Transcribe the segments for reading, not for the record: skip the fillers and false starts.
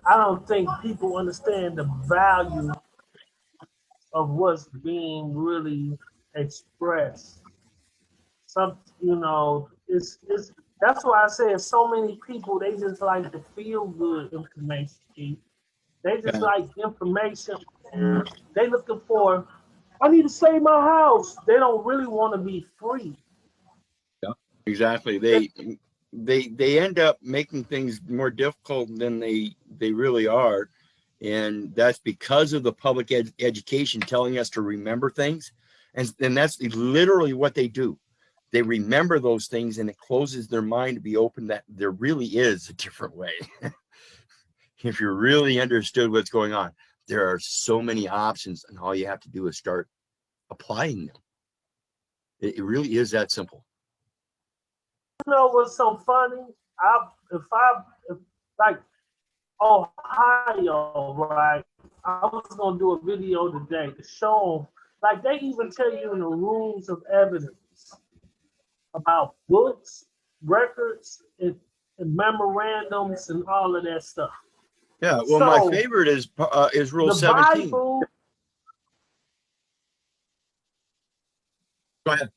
I don't think people understand the value of what's being really expressed. Some, it's that's why I say so many people they just like the feel good information. They just Yeah, like information. They looking for. I need to save my house. They don't really want to be free. yeah, exactly. They end up making things more difficult than they really are, and that's because of the public education telling us to remember things, and that's literally what they do. They remember those things, and it closes their mind to be open that there really is a different way. If you really understood what's going on, there are so many options, and all you have to do is start applying them. It really is that simple. You know what's so funny? If like Ohio, right? I was gonna do a video today to show 'em, like they even tell you in the rules of evidence about books, records, and memorandums and all of that stuff. Yeah. Well, my So favorite is Rule the 17. Bible Go ahead.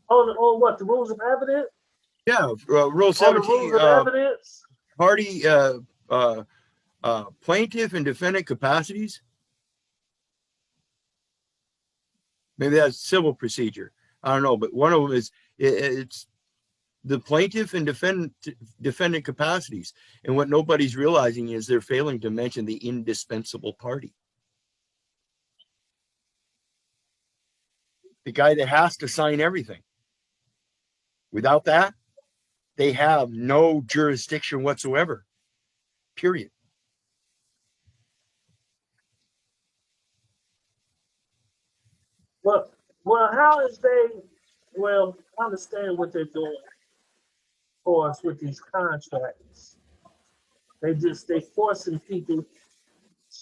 on what the rules of evidence Yeah. Rule on the rules 17. of evidence. Party plaintiff and defendant capacities. Maybe that's civil procedure. I don't know, but one of them is it's the plaintiff and defendant capacities. And what nobody's realizing is they're failing to mention the indispensable party, the guy that has to sign everything. Without that, they have no jurisdiction whatsoever. Period. But well, how is they? Well, I understand what they're doing for us with these contracts. They forcing people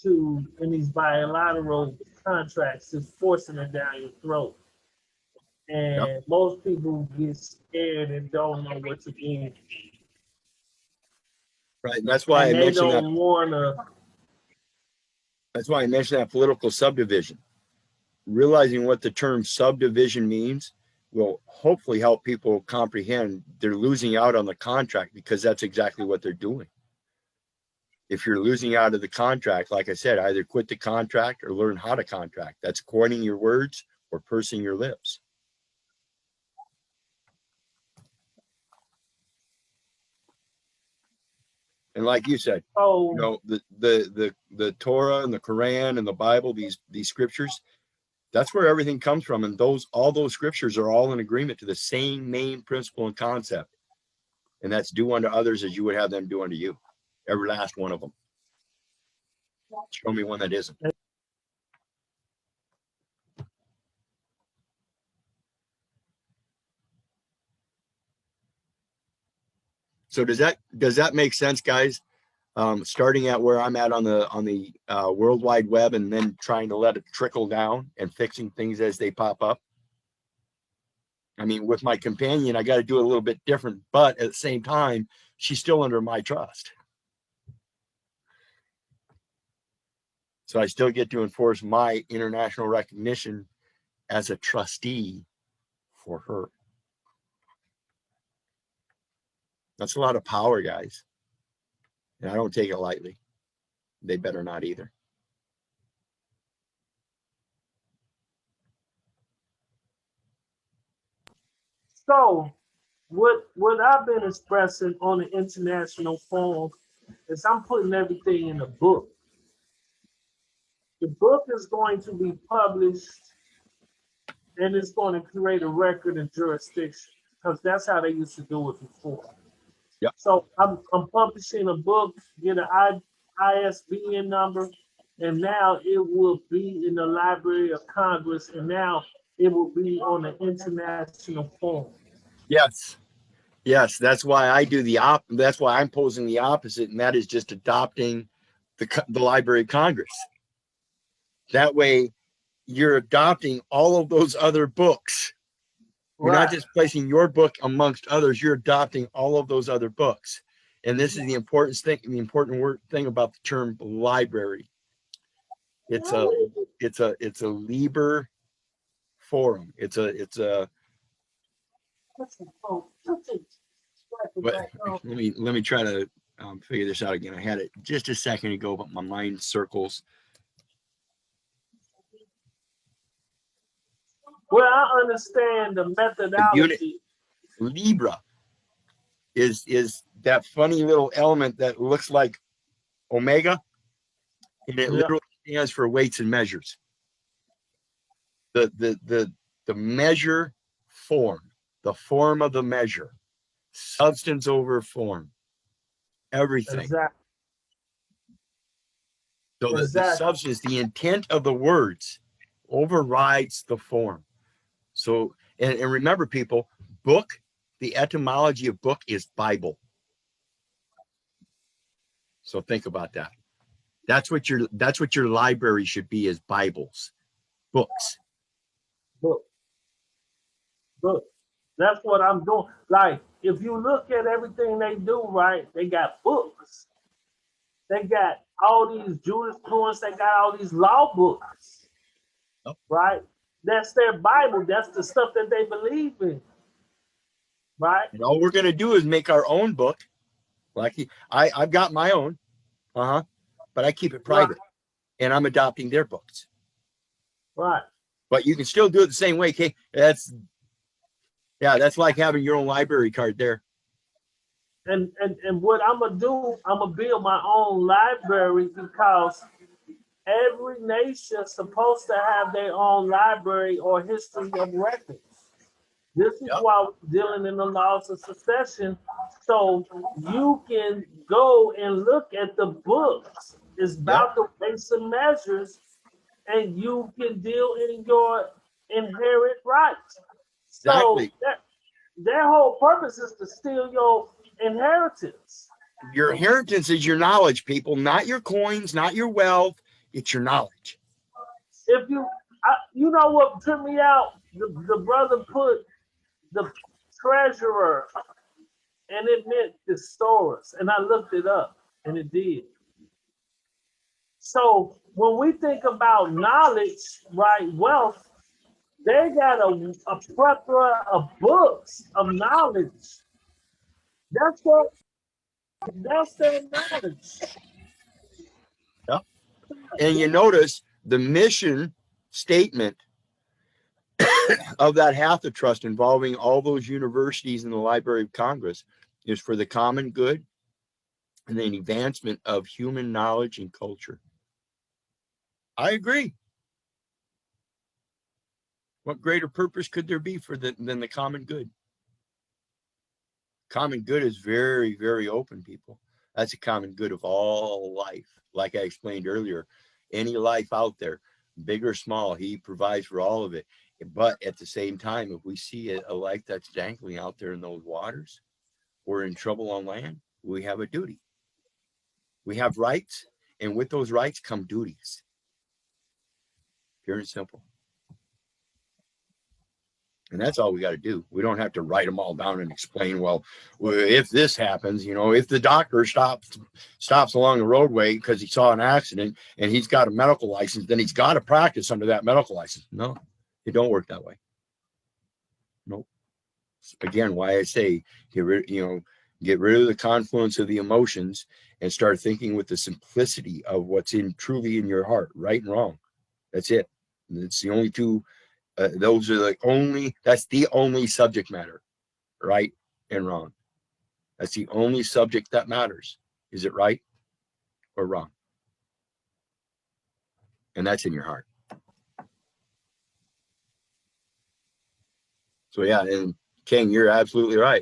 to in these bilateral contracts is forcing it down your throat. Yep. And most people get scared and don't know what to do. Right. And that's why And I they mentioned that. don't wanna That's why I mentioned that political subdivision. Realizing what the term subdivision means will hopefully help people comprehend they're losing out on the contract, because that's exactly what they're doing. If you're losing out of the contract, like I said, either quit the contract or learn how to contract. That's coining your words or pursing your lips. And like you said, oh the Torah and the Quran and the Bible, these scriptures, that's where everything comes from. And all those scriptures are all in agreement to the same main principle and concept. And that's do unto others as you would have them do unto you. Every last one of them. Show me one that isn't. So does that make sense, guys? Starting at where I'm at on the World Wide Web, and then trying to let it trickle down and fixing things as they pop up. I mean, with my companion, I got to do it a little bit different, but at the same time, she's still under my trust. So I still get to enforce my international recognition as a trustee for her. That's a lot of power, guys. And I don't take it lightly. They better not either. so what I've been expressing on the international forum is I'm putting everything in a book. The book is going to be published and it's going to create a record in jurisdiction because that's how they used to do it before. Yep. So I'm publishing a book, get an ISBN number, and now it will be in the Library of Congress, and now it will be on the international forum. Yes. Yes. That's why I do that's why I'm posing the opposite, and that is just adopting the Library of Congress. That way you're adopting all of those other books. You're not Right. just placing your book amongst others, you're adopting all of those other books. And this is the important thing about the term library. It's a Liber forum. But let me try to figure this out again. I had it just a second ago, but my mind circles. Well, I understand the The unit methodology. Libra is that funny little element that looks like omega, and it Yeah, literally stands for weights and measures. The measure form, the form of the measure, substance over form, everything. exactly. So the Exactly. substance, the intent of the words overrides the form. So, and remember, people, book, the etymology of book is Bible. So think about that. That's what your library should be, is Bibles, books. Book. Book. That's what I'm doing. Like, if you look at everything they do, right, they got books. They got all these jurisprudence, they got all these law books, Oh. right? That's their Bible. That's the stuff that they believe in, right? And all we're gonna do is make our own book. Like I've got my own, but I keep it Right, private, and I'm adopting their books. right. But you can still do it the same way. Okay, that's like having your own library card there. And what I'm gonna do, I'm gonna build my own library because every nation's supposed to have their own library or history of records. This is Yep. why we're dealing in the laws of succession. So you can go and look at the books. It's Yep. about the weights and measures, and you can deal in your inherent rights. So Exactly. their whole purpose is to steal your inheritance. Your inheritance is your knowledge, people, not your coins, not your wealth. It's your knowledge. If you, you know what took me out? The brother put the treasurer, and it meant thesaurus, and I looked it up, and it did. So when we think about knowledge, right, wealth, they got a plethora of books of knowledge. That's what that's their knowledge. Yeah. And you notice the mission statement of that Hatha Trust involving all those universities in the Library of Congress is for the common good and the advancement of human knowledge and culture. I agree. What greater purpose could there be than the common good? Common good is very, very open, people. That's a common good of all life. Like I explained earlier, any life out there, big or small, he provides for all of it. But at the same time, if we see a life that's dangling out there in those waters, we're in trouble on land, we have a duty. We have rights, and with those rights come duties. Pure and simple. And that's all we got to do. We don't have to write them all down and explain, well, if this happens, if the doctor stops along the roadway because he saw an accident and he's got a medical license, then he's got to practice under that medical license. No, it don't work that way. Nope. Again, why I say get rid of the confluence of the emotions and start thinking with the simplicity of what's truly in your heart, right and wrong. That's it. It's the only two. Those are that's the only subject matter, right and wrong. That's the only subject that matters. Is it right or wrong? And that's in your heart. So yeah, and King, you're absolutely right.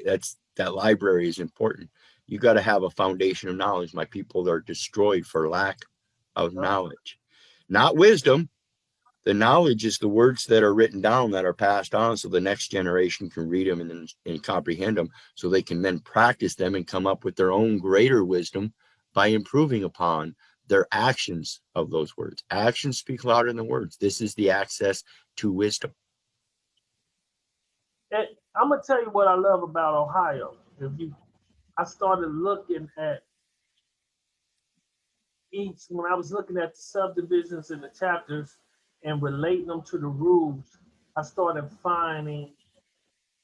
That library is important. You got to have a foundation of knowledge. My people are destroyed for lack of knowledge, not wisdom. The knowledge is the words that are written down that are passed on so the next generation can read them and comprehend them so they can then practice them and come up with their own greater wisdom by improving upon their actions of those words. Actions speak louder than words. This is the access to wisdom. And I'm gonna tell you what I love about Ohio. I started looking at when I was looking at the subdivisions and the chapters and relating them to the rules, I started finding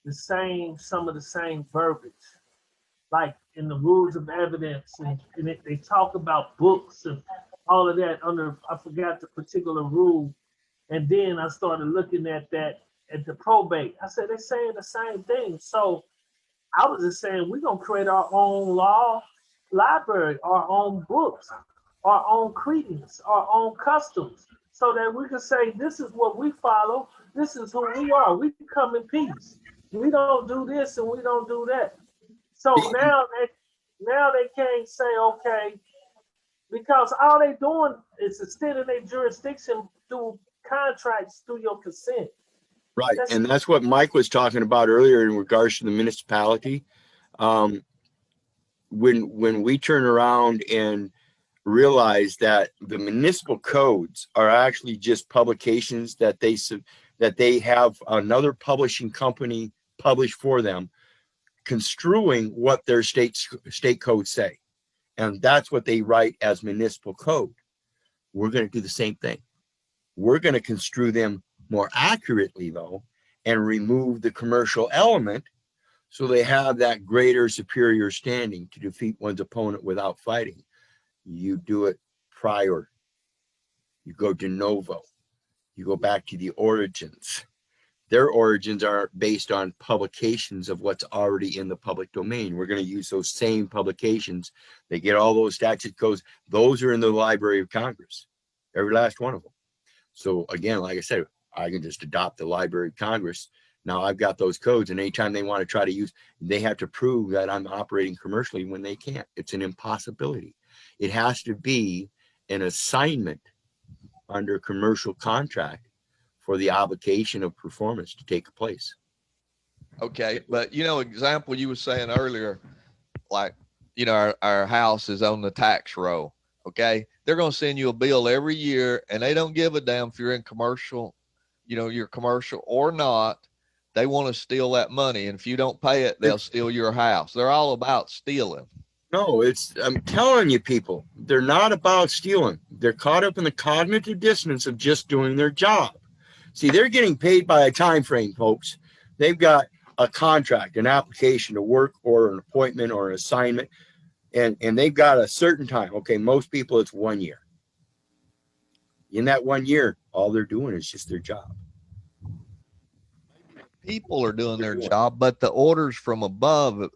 some of the same verbiage, like in the rules of evidence, and they talk about books and all of that I forgot the particular rule, and then I started looking at that at the probate. I said they're saying the same thing. So I was just saying we're gonna create our own law library, our own books, our own credence, our own customs, so that we can say this is what we follow, this is who we are. We come in peace. We don't do this and we don't do that. So now they can't say okay because all they doing is extending their jurisdiction through contracts through your consent. Right. That's And that's what Mike was talking about earlier in regards to the municipality. Um, when we turn around and realize that the municipal codes are actually just publications that they have another publishing company publish for them, construing what their state codes say, and that's what they write as municipal code. We're going to do the same thing. We're going to construe them more accurately, though, and remove the commercial element so they have that greater superior standing to defeat one's opponent without fighting. You do it prior. You go de novo. You go back to the origins. Their origins are based on publications of what's already in the public domain. We're going to use those same publications. They get all those statute codes. Those are in the Library of Congress, every last one of them. So again, like I said, I can just adopt the Library of Congress. Now I've got those codes, and anytime they want to try to use, they have to prove that I'm operating commercially when they can't. It's an impossibility. It has to be an assignment under a commercial contract for the obligation of performance to take place. Okay, but example you were saying earlier, like our house is on the tax roll. Okay, they're going to send you a bill every year, and they don't give a damn if you're in commercial, you're commercial or not. They want to steal that money. And if you don't pay it, they'll steal your house. They're all about stealing. No, I'm telling you, people, they're not about stealing. They're caught up in the cognitive dissonance of just doing their job. See, they're getting paid by a time frame, folks. They've got a contract, an application to work, or an appointment, or an assignment, and they've got a certain time. Okay, most people it's 1 year. In that 1 year, all they're doing is just their job. People are doing their job, but the orders from above,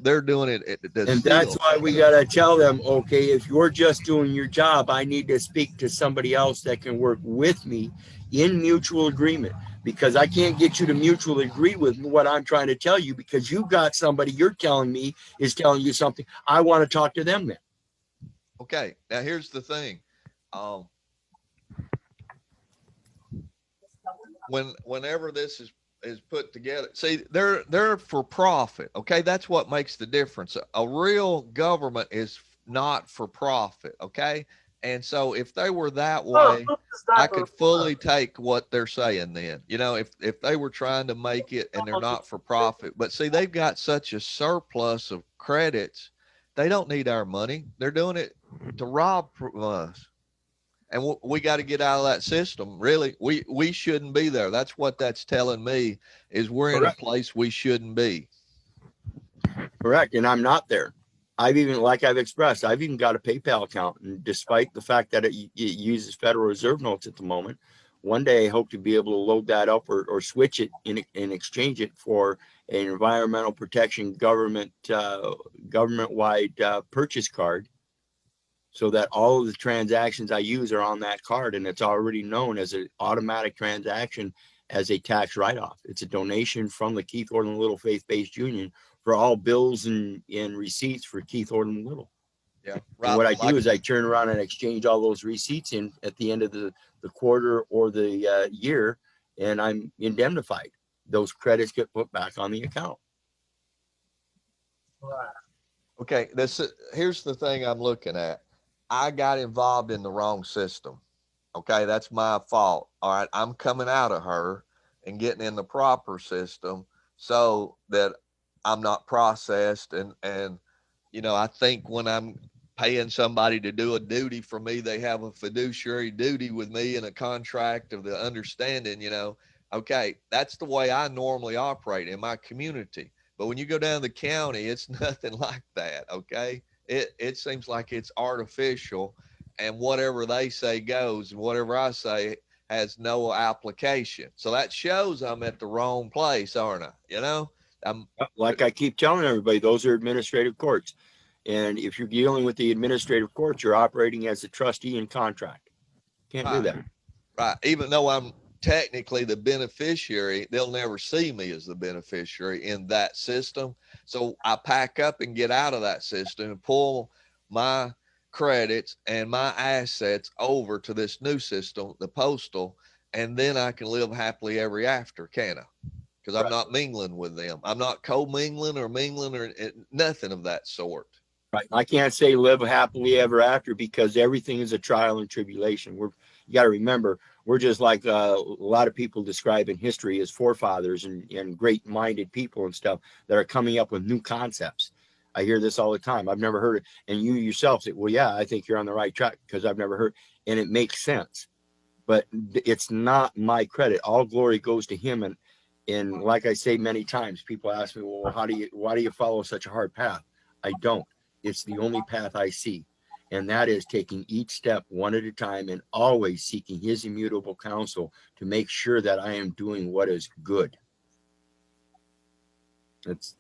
they're doing it to And that's steal. why we got to tell them, okay, if you're just doing your job, I need to speak to somebody else that can work with me in mutual agreement, because I can't get you to mutually agree with what I'm trying to tell you, because you've got somebody you're telling me is telling you something. I want to talk to them then. Okay, now here's the thing. Whenever this is put together, see, they're for profit. Okay, that's what makes the difference. A real government is not for profit. Okay, and so if they were that way, I could fully take what they're saying then. If they were trying to make it and they're not for profit, but see, they've got such a surplus of credits, they don't need our money. They're doing it to rob us. And we got to get out of that system. Really, we shouldn't be there. That's what that's telling me, is we're in a place we shouldn't be. Correct. And I'm not there. I've expressed, I've even got a PayPal account. And despite the fact that it uses Federal Reserve notes at the moment, one day I hope to be able to load that up or switch it and exchange it for an environmental protection government-wide purchase card, so that all of the transactions I use are on that card, and it's already known as an automatic transaction as a tax write-off. It's a donation from the Keith Orland Little Faith-Based Union for all bills and receipts for Keith Orland Little. Yeah, right. And what I do is I turn around and exchange all those receipts in at the end of the quarter or the year, and I'm indemnified. Those credits get put back on the account. Right. Okay, here's the thing I'm looking at. I got involved in the wrong system. Okay, that's my fault. All right, I'm coming out of her and getting in the proper system so that I'm not processed. And I think when I'm paying somebody to do a duty for me, they have a fiduciary duty with me in a contract of the understanding, okay, that's the way I normally operate in my community. But when you go down the county, it's nothing like that. Okay. It seems like it's artificial, and whatever they say goes, and whatever I say has no application. So that shows I'm at the wrong place, aren't I? Like I keep telling everybody, those are administrative courts. And if you're dealing with the administrative courts, you're operating as a trustee in contract. Can't do that. Right. Even though I'm technically the beneficiary, they'll never see me as the beneficiary in that system. So I pack up and get out of that system and pull my credits and my assets over to this new system, the postal, and then I can live happily ever after, can I? Because I'm not mingling with them. I'm not co-mingling or mingling or nothing of that sort. Right. I can't say live happily ever after, because everything is a trial and tribulation. You got to remember, we're just like a lot of people describe in history as forefathers and great minded people and stuff that are coming up with new concepts. I hear this all the time. I've never heard it. And you yourself say, well, yeah, I think you're on the right track because I've never heard. And it makes sense. But it's not my credit. All glory goes to him. And like I say many times, people ask me, well, why do you follow such a hard path? I don't. It's the only path I see. And that is taking each step one at a time and always seeking his immutable counsel to make sure that I am doing what is good.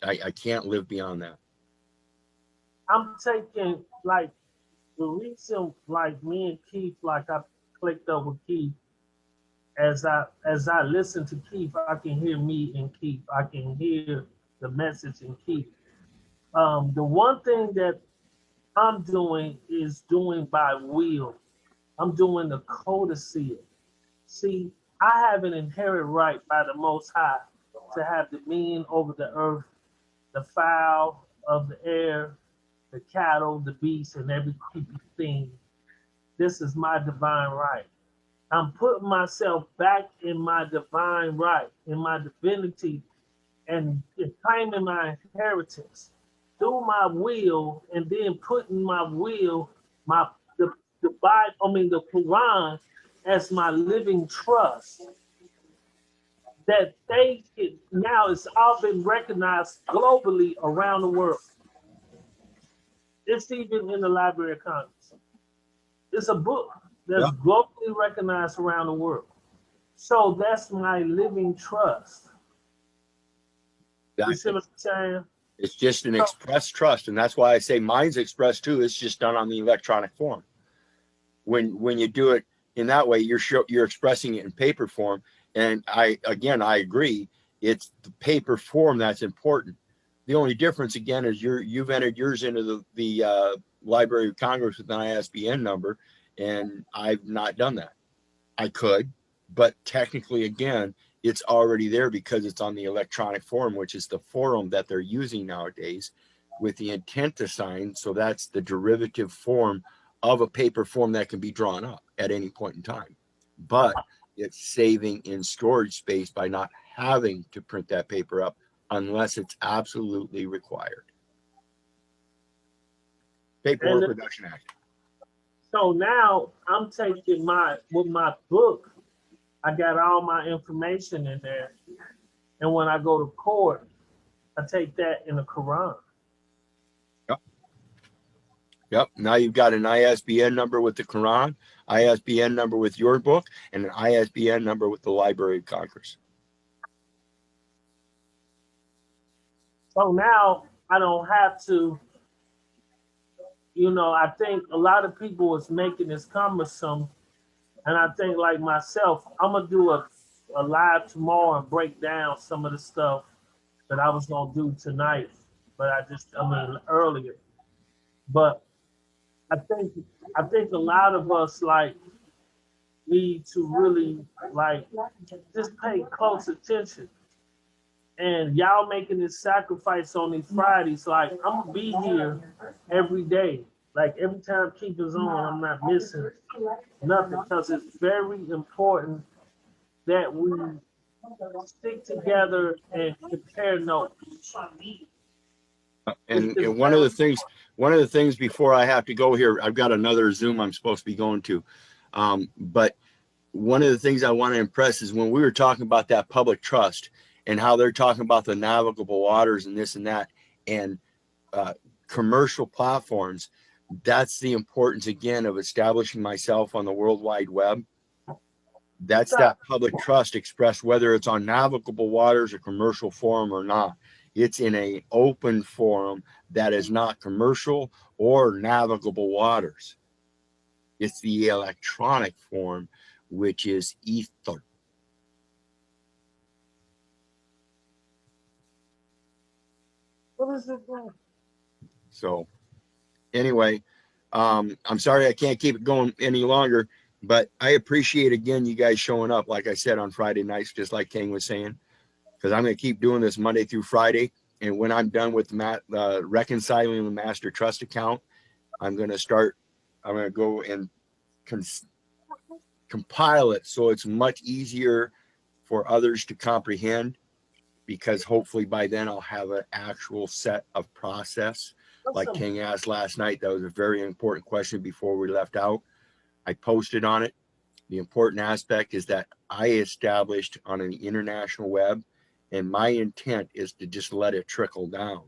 I can't live beyond that. I'm taking, like, the reason, like, me and Keith, like, I clicked up with Keith. As I listen to Keith, I can hear me in Keith. I can hear the message in Keith. The one thing that I'm doing is doing by will. I'm doing the codicil. See, I have an inherent right by the Most High to have dominion over the earth, the fowl of the air, the cattle, the beasts, and every creepy thing This is my divine right. I'm putting myself back in my divine right, in my divinity, and claiming my inheritance through my will, and then putting my will, my the Bible, I mean the Quran, as my living trust. That they now it's all been recognized globally around the world. It's even in the Library of Congress. It's a book that's Yep. globally recognized around the world. So that's my living trust. You see Exactly. what I'm saying? It's just an So, express trust, and that's why I say mine's expressed too. It's just done on the electronic form. When you do it in that way, you're expressing it in paper form. And I agree. It's the paper form that's important. The only difference again is you've entered yours into the Library of Congress with an ISBN number, and I've not done that. I could, but technically, again, it's already there because it's on the electronic form, which is the forum that they're using nowadays with the intent to sign. So that's the derivative form of a paper form that can be drawn up at any point in time. But it's saving in storage space by not having to print that paper up unless it's absolutely required. and Paperwork Reduction Act. so now I'm taking with my book, I got all my information in there. And when I go to court, I take that in the Quran. Yep. Yep. Now you've got an ISBN number with the Quran, ISBN number with your book, and an ISBN number with the Library of Congress. So now I don't have to, I think a lot of people is making this cumbersome. And I think like myself, I'm gonna do a live tomorrow and break down some of the stuff that I was gonna do tonight. But I mean earlier. But I think I think a lot of us like need to really like just pay close attention. And y'all making this sacrifice on these Fridays, like I'm gonna be here every day. Like every time Keep is on, I'm not missing nothing because it's very important that we stick together and compare notes. And one of the things before I have to go here, I've got another Zoom I'm supposed to be going to. But one of the things I want to impress is when we were talking about that public trust and how they're talking about the navigable waters and this and that and uh, commercial platforms, that's the importance again of establishing myself on the World Wide Web. That's that public trust expressed, whether it's on navigable waters or commercial forum or not. It's in a open forum that is not commercial or navigable waters. It's the electronic form, which is ether. What is it? So anyway, I'm sorry I can't keep it going any longer, but I appreciate again you guys showing up, like I said, on Friday nights, just like King was saying, because I'm going to keep doing this Monday through Friday. And when I'm done with reconciling the master trust account, I'm going to go and compile it so it's much easier for others to comprehend, because hopefully by then I'll have an actual set of process. Like King asked last night, that was a very important question before we left out. I posted on it. The important aspect is that I established on an international web, and my intent is to just let it trickle down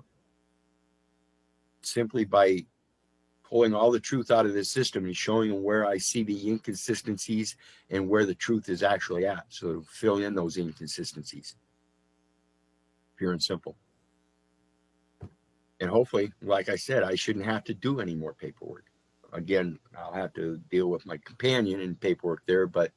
simply by pulling all the truth out of this system and showing them where I see the inconsistencies and where the truth is actually at. So to fill in those inconsistencies, pure and simple. And hopefully, like I said, I shouldn't have to do any more paperwork. Again, I'll have to deal with my companion and paperwork there, but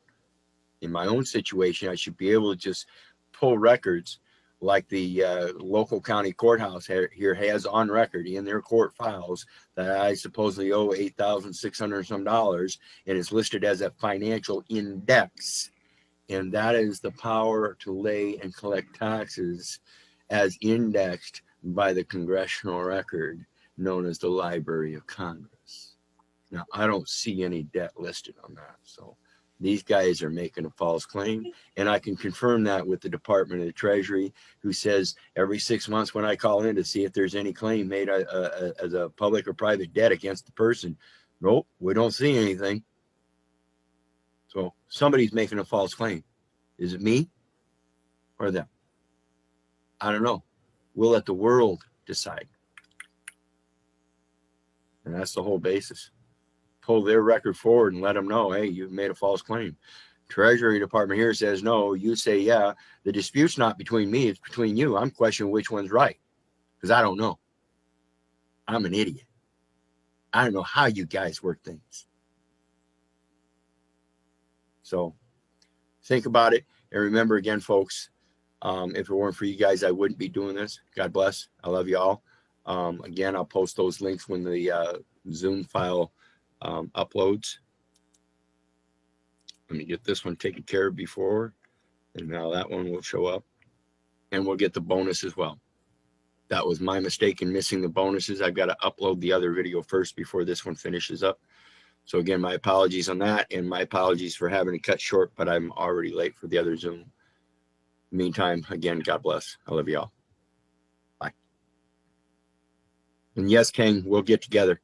in my own situation, I should be able to just pull records like the local county courthouse here has on record in their court files that I supposedly owe $8,600 some dollars, and it's listed as a financial index. And that is the power to lay and collect taxes as indexed by the congressional record known as the Library of Congress. Now, I don't see any debt listed on that. So these guys are making a false claim. And I can confirm that with the Department of the Treasury, who says every 6 months when I call in to see if there's any claim made as a public or private debt against the person, nope, we don't see anything. So somebody's making a false claim. Is it me or them? I don't know. We'll let the world decide. And that's the whole basis. Pull their record forward and let them know, hey, you've made a false claim. Treasury Department here says no. You say, yeah, the dispute's not between me, it's between you. I'm questioning which one's right because I don't know. I'm an idiot. I don't know how you guys work things. So think about it. And remember again, folks, if it weren't for you guys, I wouldn't be doing this. God bless. I love you all. Again, I'll post those links when the Zoom file uploads. Let me get this one taken care of before, and now that one will show up, and we'll get the bonus as well. That was my mistake in missing the bonuses. I've got to upload the other video first before this one finishes up. So again, my apologies on that, and my apologies for having to cut short, but I'm already late for the other Zoom. Meantime, again, God bless. I love you all. Bye. And yes, King, we'll get together.